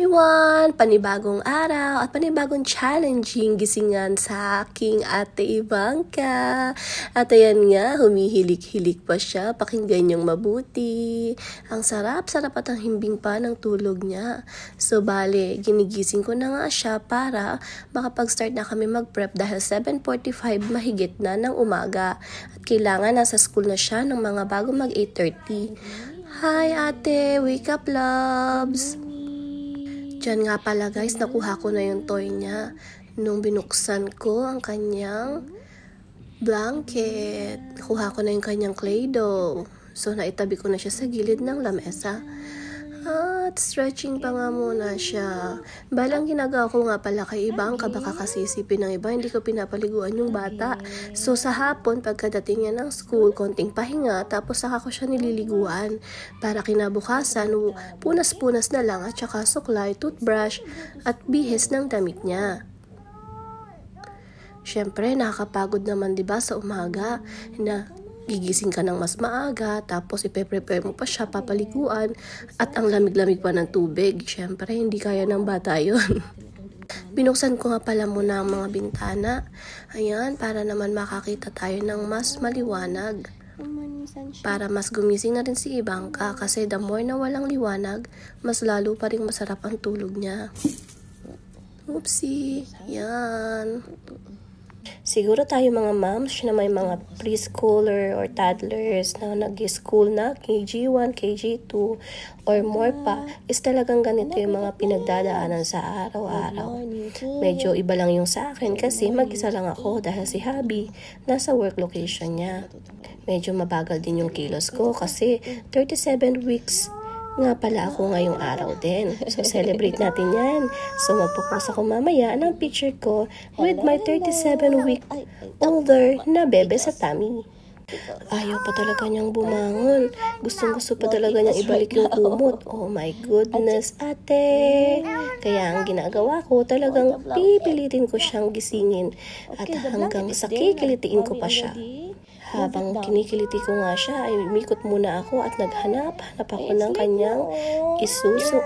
everyone! Panibagong araw at panibagong challenging gisingan sa aking ate Ivanka. At ayan nga, humihilik-hilik pa siya, pakinggan niyong mabuti. Ang sarap-sarap at ang himbing pa ng tulog niya. So bale, ginigising ko na nga siya para makapag-start na kami mag-prep dahil 7:45 mahigit na ng umaga. At kailangan nasa school na siya ng mga bago mag 8:30. Hi ate, wake up loves! Diyan nga pala guys, nakuha ko na yung toy niya. Nung binuksan ko ang kanyang blanket, nakuha ko na yung kanyang Play-Doh. So naitabi ko na siya sa gilid ng lamesa. At stretching pa nga muna siya. Balang ginagawa ko nga pala kay Ivanka, baka kasi isipin ng iba, hindi ko pinapaliguan yung bata. So sa hapon, pagkadating niya ng school, konting pahinga, tapos saka ko siya nililiguan. Para kinabukasan, punas-punas na lang at saka suklay, toothbrush, at bihis ng damit niya. Siyempre, nakakapagod naman 'di ba sa umaga na gigising ka ng mas maaga, tapos ipe-prepare mo pa siya, papaliguan, at ang lamig-lamig pa ng tubig. Siyempre, hindi kaya ng bata yun. Binuksan ko nga pala muna ang mga bintana. Ayan, para naman makakita tayo ng mas maliwanag. Para mas gumising na rin si Ivanka, kasi the more na walang liwanag, mas lalo pa rin masarap ang tulog niya. Oopsie, yan. Siguro tayo mga moms na may mga preschooler or toddlers na nag-school na, KG1, KG2, or more pa, is talagang ganito yung mga pinagdadaanan sa araw-araw. Medyo iba lang yung sa akin kasi mag-isa lang ako dahil si Habi nasa work location niya. Medyo mabagal din yung kilos ko kasi 37 weeks nga pala ako ngayong araw din. So, celebrate natin yan. So, magpo-post ako mamaya ng picture ko with my 37-week older na bebe sa tummy. Ayaw pa talaga niyang bumangon. Gustong-gusto pa talaga niyang ibalik yung kumot. Oh my goodness, ate! Kaya ang ginagawa ko, talagang pipilitin ko siyang gisingin. At hanggang sa kikilitiin ko pa siya. Habang kinikiliti ko nga siya, ay umikot muna ako at naghanap ako ng kanyang isusuot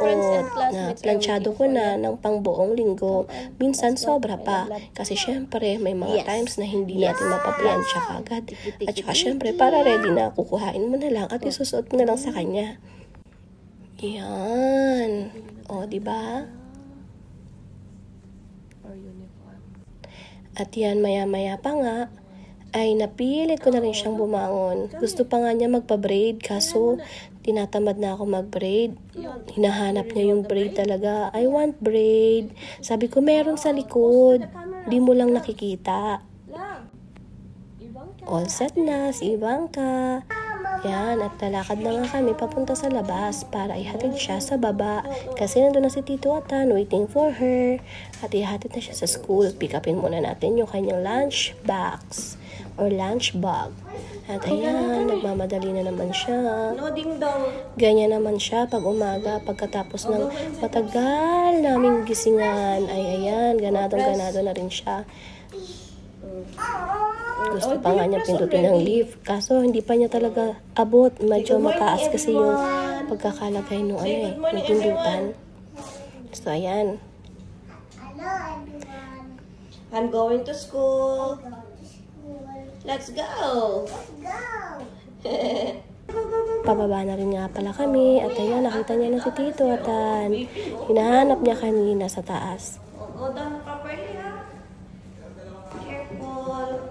na planchado ko na ng pangbuong linggo. Minsan sobra pa kasi syempre may mga times na hindi natin mapaplansya kagad. At saka syempre para ready na, kukuhain mo na lang at isusuot mo na lang sa kanya. Yan. O, diba? At yan, maya-maya pa nga, ay napilit ko na rin siyang bumangon. Gusto pa nga niya magpa-braid, kaso tinatamad na ako mag-braid. Hinahanap niya yung braid talaga. I want braid. Sabi ko, meron sa likod. Di mo lang nakikita. All set na si Ivanka. Yan, at lalakad na nga kami papunta sa labas para ihatid siya sa baba. Kasi nandun na si Tito Atan waiting for her. At ihatid na siya sa school. Pick upin muna natin yung kanyang lunch box or lunch bag. At ayan, nagmamadali na naman siya. Ganyan naman siya pag umaga, pagkatapos ng matagal naming gisingan. Ay ayan, ganadong-ganado na rin siya. Gusto pa nga niya pindutin ng leave. Kaso hindi pa niya talaga abot. Medyo mataas kasi yung pagkakalagay nung ng pindutan. So ayan. I'm going to school. Let's go! Pababa na rin nga pala kami. At ayan, nakita niya na si Tito Atan. Hinahanap niya kanina sa taas. Go down properly, ha? Careful.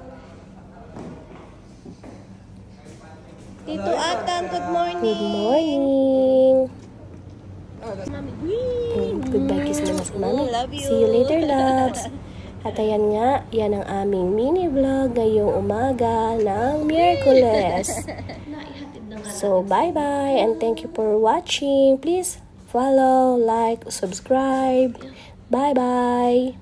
Tito Atan, good morning! Good morning! Goodbye kiss naman si Mami. See you later, loves! At ayan nga, yan ang aming mini vlog ngayong umaga ng Miyerkules. So, bye-bye and thank you for watching. Please follow, like, subscribe. Bye-bye!